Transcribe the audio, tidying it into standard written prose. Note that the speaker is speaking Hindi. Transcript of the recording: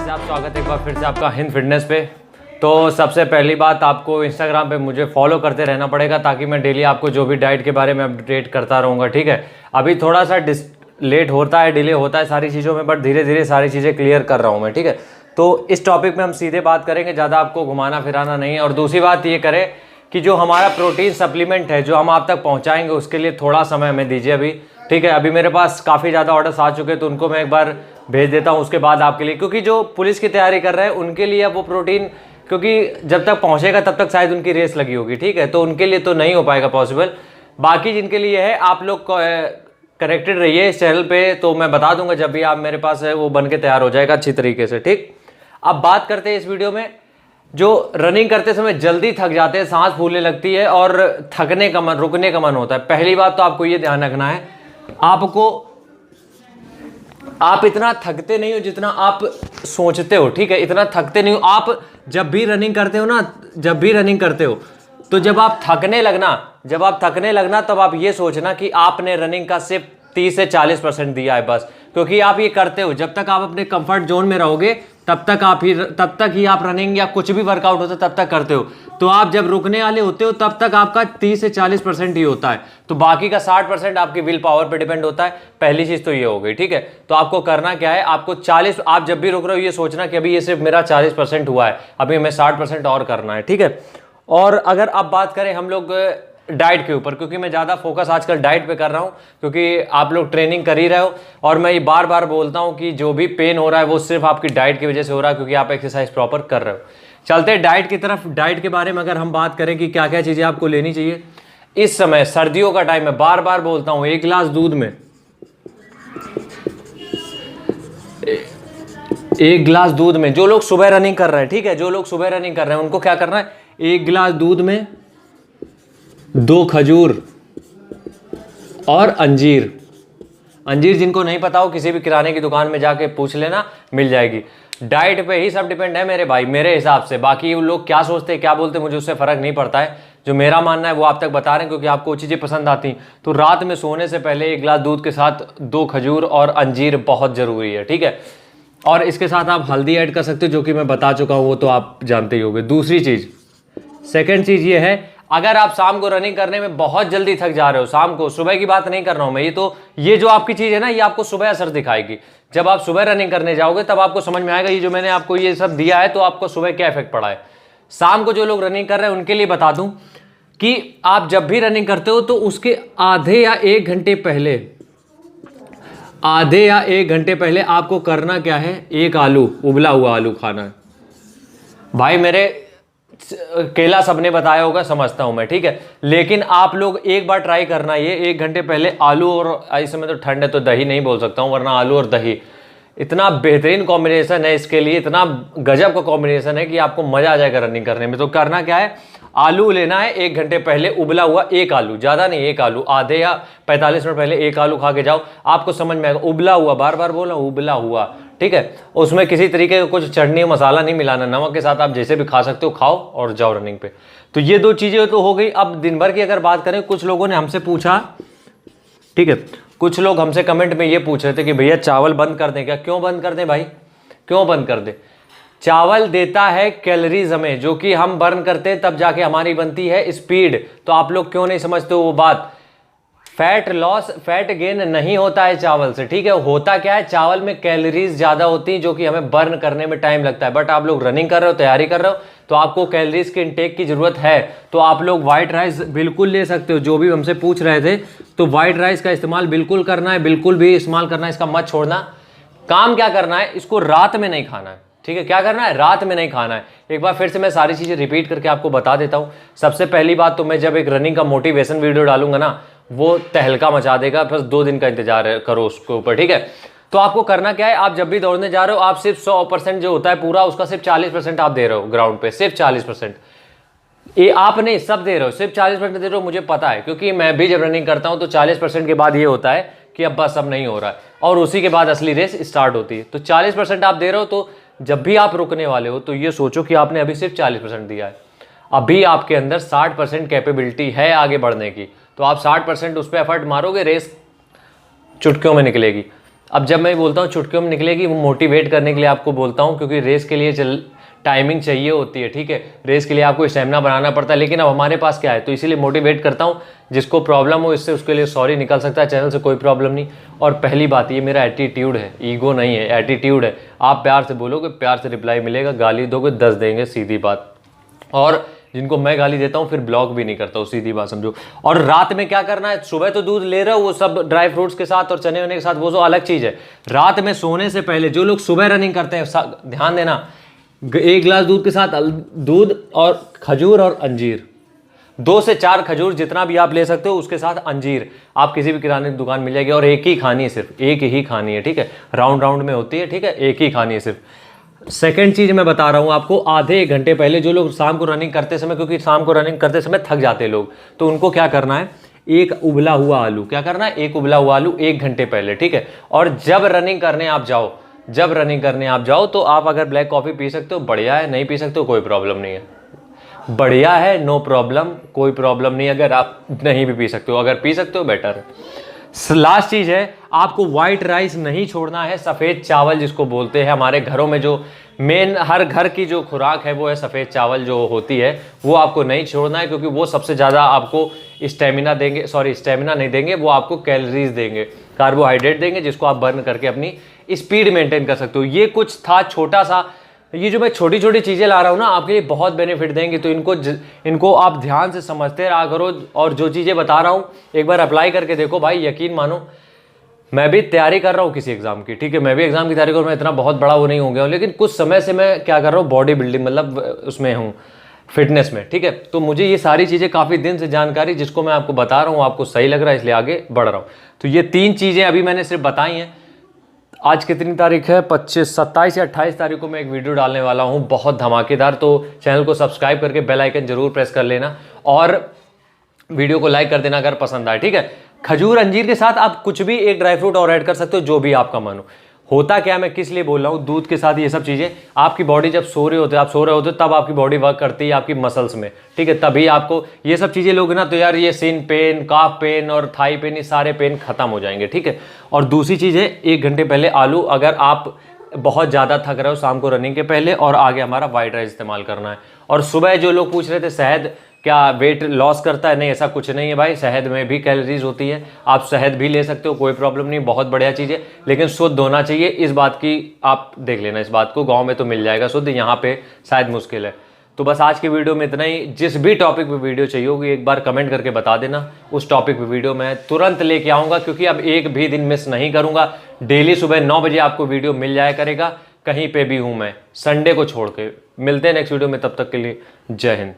साहब, स्वागत है एक बार फिर से आपका हिंद फिटनेस पे। तो सबसे पहली बात, आपको इंस्टाग्राम पे मुझे फॉलो करते रहना पड़ेगा ताकि मैं डेली आपको जो भी डाइट के बारे में अपडेट करता रहूँगा, ठीक है। अभी थोड़ा सा लेट होता है, डिले होता है सारी चीज़ों में, बट धीरे धीरे सारी चीज़ें क्लियर कर रहा हूँ मैं, ठीक है। तो इस टॉपिक में हम सीधे बात करेंगे, ज़्यादा आपको घुमाना फिराना नहीं है। और दूसरी बात ये करें कि जो हमारा प्रोटीन सप्लीमेंट है जो हम आप तक पहुँचाएंगे, उसके लिए थोड़ा समय हमें दीजिए अभी, ठीक है। अभी मेरे पास काफ़ी ज़्यादा ऑर्डर्स आ चुके हैं, तो उनको मैं एक बार भेज देता हूँ उसके बाद आपके लिए, क्योंकि जो पुलिस की तैयारी कर रहे हैं उनके लिए अब वो प्रोटीन, क्योंकि जब तक पहुँचेगा तब तक शायद उनकी रेस लगी होगी, ठीक है। तो उनके लिए तो नहीं हो पाएगा पॉसिबल। बाकी जिनके लिए है, आप लोग कनेक्टेड रहिए इस चैनल पे, तो मैं बता दूंगा जब भी आप मेरे पास है वो बन के तैयार हो जाएगा अच्छी तरीके से, ठीक। अब बात करते हैं इस वीडियो में, जो रनिंग करते समय जल्दी थक जाते हैं, सांस फूलने लगती है और थकने का मन, रुकने का मन होता है। पहली बात तो आपको ये ध्यान रखना है, आप इतना थकते नहीं हो जितना आप सोचते हो, ठीक है। इतना थकते नहीं हो। आप जब भी रनिंग करते हो ना, तो जब आप थकने लगना तब आप ये सोचना कि आपने रनिंग का सिर्फ 30 से 40% दिया है बस, क्योंकि आप ये करते हो। जब तक आप अपने कंफर्ट जोन में रहोगे तब तक ही आप रनिंग या कुछ भी वर्कआउट होता है तब तक करते हो। तो आप जब रुकने वाले होते हो तब तक आपका 30 से 40% ही होता है, तो बाकी का 60% आपकी विल पावर पे डिपेंड होता है। पहली चीज तो ये हो गई, ठीक है। तो आपको करना क्या है, आपको 40, आप जब भी रुक रहे हो ये सोचना कि अभी ये सिर्फ मेरा 40% हुआ है, अभी हमें 60% और करना है, ठीक है। और अगर अब बात करें हम लोग डाइट के ऊपर, क्योंकि मैं ज़्यादा फोकस आजकल डाइट पे कर रहा हूँ, क्योंकि आप लोग ट्रेनिंग कर ही रहे हो। और मैं ये बार बार बोलता हूँ कि जो भी पेन हो रहा है वो सिर्फ आपकी डाइट की वजह से हो रहा है, क्योंकि आप एक्सरसाइज प्रॉपर कर रहे हो। चलते हैं डाइट की तरफ। डाइट के बारे में अगर हम बात करें कि क्या क्या चीज़ें आपको लेनी चाहिए इस समय, सर्दियों का टाइम है, बार बार बोलता हूँ, एक गिलास दूध में जो लोग सुबह रनिंग कर रहे हैं, ठीक है, जो लोग सुबह रनिंग कर रहे हैं उनको क्या करना है, एक गिलास दूध में 2 खजूर और अंजीर जिनको नहीं पता हो किसी भी किराने की दुकान में जाके पूछ लेना, मिल जाएगी। डाइट पे ही सब डिपेंड है मेरे भाई, मेरे हिसाब से। बाकी वो लोग क्या सोचते हैं क्या बोलते हैं मुझे उससे फर्क नहीं पड़ता है, जो मेरा मानना है वो आप तक बता रहे हैं, क्योंकि आपको चीज़ें पसंद आती। तो रात में सोने से पहले 1 गिलास दूध के साथ 2 खजूर और अंजीर बहुत ज़रूरी है, ठीक है। और इसके साथ आप हल्दी ऐड कर सकते हो, जो कि मैं बता चुका हूँ, वो तो आप जानते ही होंगे। दूसरी चीज़, सेकेंड चीज़ ये है, अगर आप शाम को रनिंग करने में बहुत जल्दी थक जा रहे हो, शाम को, सुबह की बात नहीं कर रहा हूं मैं, ये जो आपकी चीज है ना, ये आपको सुबह असर दिखाएगी। जब आप सुबह रनिंग करने जाओगे तब आपको समझ में आएगा ये जो मैंने आपको ये सब दिया है तो आपको सुबह क्या इफेक्ट पड़ा है। शाम को जो लोग रनिंग कर रहे हैं उनके लिए बता दूं कि आप जब भी रनिंग करते हो तो उसके आधे या 1 घंटे पहले आपको करना क्या है, एक आलू, उबला हुआ आलू खाना है। भाई मेरे केला सबने बताया होगा, समझता हूं मैं, ठीक है। लेकिन आप लोग एक बार ट्राई करना, ये 1 घंटे पहले आलू, और इस समय तो ठंड है तो दही नहीं बोल सकता हूं, वरना आलू और दही इतना बेहतरीन कॉम्बिनेशन है इसके लिए, इतना गजब का कॉम्बिनेशन है कि आपको मजा आ जाएगा रनिंग करने में। तो करना क्या है, आलू लेना है 1 घंटे पहले, उबला हुआ एक आलू, ज़्यादा नहीं, एक आलू, आधे या 45 मिनट पहले एक आलू खा के जाओ, आपको समझ में आएगा। उबला हुआ, बार बार बोला उबला हुआ, ठीक है। उसमें किसी तरीके का कुछ चटनी मसाला नहीं मिलाना, नमक के साथ आप जैसे भी खा सकते हो, खाओ और जाओ रनिंग पे। तो ये 2 चीज़ें तो हो गई। अब दिन भर की अगर बात करें, कुछ लोगों ने हमसे पूछा, ठीक है, कुछ लोग हमसे कमेंट में ये पूछ रहे थे कि भैया चावल बंद कर दें क्या। क्यों बंद कर दें भाई, क्यों बंद कर दें? चावल देता है कैलोरीज हमें, जो कि हम बर्न करते हैं तब जाके हमारी बनती है स्पीड। तो आप लोग क्यों नहीं समझते हो वो बात? फैट लॉस, फैट गेन नहीं होता है चावल से, ठीक है। होता क्या है, चावल में कैलोरीज ज्यादा होती हैं जो कि हमें बर्न करने में टाइम लगता है। बट आप लोग रनिंग कर रहे हो, तैयारी कर रहे हो, तो आपको कैलोरीज के इनटेक की जरूरत है। तो आप लोग व्हाइट राइस बिल्कुल ले सकते हो, जो भी हमसे पूछ रहे थे, तो व्हाइट राइस का इस्तेमाल बिल्कुल करना है, बिल्कुल भी इस्तेमाल करना है, इसका मत छोड़ना। काम क्या करना है, इसको रात में नहीं खाना है, ठीक है। क्या करना है, रात में नहीं खाना है। एक बार फिर से मैं सारी चीजें रिपीट करके आपको बता देता हूं। सबसे पहली बात तो, मैं जब एक रनिंग का मोटिवेशन वीडियो डालूंगा ना, वो तहलका मचा देगा, बस 2 दिन का इंतजार करो उसके ऊपर, ठीक है। तो आपको करना क्या है, आप जब भी दौड़ने जा रहे हो, आप सिर्फ 100% जो होता है पूरा, उसका सिर्फ 40% आप दे रहे हो ग्राउंड पे, सिर्फ 40%। ये आप नहीं, सब दे रहे हो, सिर्फ 40% दे रहे हो, मुझे पता है, क्योंकि मैं भी जब रनिंग करता हूं तो 40% के बाद ये होता है कि अब बस अब नहीं हो रहा है, और उसी के बाद असली रेस स्टार्ट होती है। तो 40% आप दे रहे हो, तो जब भी आप रुकने वाले हो तो ये सोचो कि आपने अभी सिर्फ 40% दिया है। अभी आपके अंदर 60% कैपेबिलिटी है आगे बढ़ने की, तो आप 60% उस पर एफर्ट मारोगे, रेस चुटकियों में निकलेगी। अब जब मैं बोलता हूँ चुटकियों में निकलेगी, वो मोटिवेट करने के लिए आपको बोलता हूँ, क्योंकि रेस के लिए टाइमिंग चाहिए होती है, ठीक है, रेस के लिए आपको स्टेमिना बनाना पड़ता है, लेकिन अब हमारे पास क्या है, तो इसीलिए मोटिवेट करता हूँ। जिसको प्रॉब्लम हो इससे, उसके लिए सॉरी निकल सकता है चैनल से, कोई प्रॉब्लम नहीं। और पहली बात, ये मेरा एटीट्यूड है, ईगो नहीं है, एटीट्यूड है। आप प्यार से बोलोगे, प्यार से रिप्लाई मिलेगा, गाली दोगे 10 देंगे, सीधी बात। और जिनको मैं गाली देता हूँ फिर ब्लॉक भी नहीं करता हूँ, सीधी बात समझो। और रात में क्या करना है, सुबह तो दूध ले रहे हो वो सब ड्राई फ्रूट्स के साथ और चने वने के साथ, वो तो अलग चीज़ है। रात में सोने से पहले जो लोग सुबह रनिंग करते हैं, ध्यान देना, 1 गिलास दूध के साथ दूध और खजूर और अंजीर, 2 से 4 खजूर जितना भी आप ले सकते हो, उसके साथ अंजीर आप किसी भी किराने की दुकान मिल जाएगी। और एक ही खानी है, सिर्फ एक ही खानी है, ठीक है, राउंड राउंड में होती है, ठीक है, एक ही खानी है सिर्फ। सेकंड चीज मैं बता रहा हूं आपको, आधे 1 घंटे पहले जो लोग शाम को रनिंग करते समय, क्योंकि शाम को रनिंग करते समय थक जाते हैं लोग, तो उनको क्या करना है, एक उबला हुआ आलू, क्या करना है, एक उबला हुआ आलू 1 घंटे पहले, ठीक है। और जब रनिंग करने आप जाओ तो आप अगर ब्लैक कॉफी पी सकते हो बढ़िया है, नहीं पी सकते हो कोई प्रॉब्लम नहीं है, बढ़िया है, नो प्रॉब्लम, कोई प्रॉब्लम नहीं अगर आप नहीं भी पी सकते हो, अगर पी सकते हो बेटर है। लास्ट चीज है, आपको व्हाइट राइस नहीं छोड़ना है, सफेद चावल जिसको बोलते हैं, हमारे घरों में जो मेन हर घर की जो खुराक है वो है सफेद चावल जो होती है, वो आपको नहीं छोड़ना है, क्योंकि वो सबसे ज़्यादा आपको स्टेमिना देंगे, स्टेमिना नहीं देंगे, वो आपको कैलोरीज देंगे, कार्बोहाइड्रेट देंगे, जिसको आप बर्न करके अपनी स्पीड मेंटेन कर सकते हो। ये कुछ था छोटा सा, ये जो मैं छोटी छोटी चीज़ें ला रहा हूँ ना, आपके लिए बहुत बेनिफिट देंगे, तो इनको आप ध्यान से समझते रहा करो। और जो चीज़ें बता रहा हूँ एक बार अप्लाई करके देखो भाई, यकीन मानो, मैं भी तैयारी कर रहा हूँ किसी एग्जाम की, ठीक है, मैं भी एग्जाम की तैयारी कर रहा हूँ, मैं इतना बहुत बड़ा वो नहीं हो गया हूँ, लेकिन कुछ समय से मैं क्या कर रहा हूँ, बॉडी बिल्डिंग मतलब उसमें हूँ, फिटनेस में, ठीक है। तो मुझे ये सारी चीज़ें काफ़ी दिन से जानकारी, जिसको मैं आपको बता रहा हूँ, आपको सही लग रहा है, इसलिए आगे बढ़ रहा हूँ। तो ये 3 चीज़ें अभी मैंने सिर्फ बताई हैं। आज कितनी तारीख है, 25, 27 या 28 तारीख को मैं एक वीडियो डालने वाला हूँ, बहुत धमाकेदार। तो चैनल को सब्सक्राइब करके बेल आइकन जरूर प्रेस कर लेना और वीडियो को लाइक कर देना अगर पसंद आए, ठीक है। खजूर अंजीर के साथ आप कुछ भी एक ड्राई फ्रूट और ऐड कर सकते हो, जो भी आपका मन हो। होता क्या, मैं किस लिए बोल रहा हूँ, दूध के साथ ये सब चीज़ें, आपकी बॉडी जब सो रहे होते हो, आप सो रहे होते हो, तब आपकी बॉडी वर्क करती है आपकी मसल्स में, ठीक है, तभी आपको ये सब चीज़ें लोगे ना, तो यार ये सीन पेन, काफ पेन और थाई पेन, ये सारे पेन खत्म हो जाएंगे, ठीक है। और दूसरी चीज़ है, 1 घंटे पहले आलू, अगर आप बहुत ज़्यादा थक रहे हो शाम को रनिंग के पहले, और आगे हमारा वाइट राइस इस्तेमाल करना है। और सुबह जो लोग पूछ रहे थे शहद क्या वेट लॉस करता है, नहीं, ऐसा कुछ नहीं है भाई, शहद में भी कैलोरीज होती है, आप शहद भी ले सकते हो, कोई प्रॉब्लम नहीं, बहुत बढ़िया चीज़ है, लेकिन शुद्ध होना चाहिए, इस बात की आप देख लेना, इस बात को गांव में तो मिल जाएगा शुद्ध, यहाँ पे शायद मुश्किल है। तो बस आज के वीडियो में इतना ही। जिस भी टॉपिक पे वीडियो चाहिए होगी एक बार कमेंट करके बता देना, उस टॉपिक पे वीडियो मैं तुरंत लेके आऊँगा, क्योंकि अब एक भी दिन मिस नहीं करूँगा, डेली सुबह 9 बजे आपको वीडियो मिल जाया करेगा, कहीं पे भी हूँ मैं, संडे को छोड़ के। मिलते हैं नेक्स्ट वीडियो में, तब तक के लिए जय हिंद।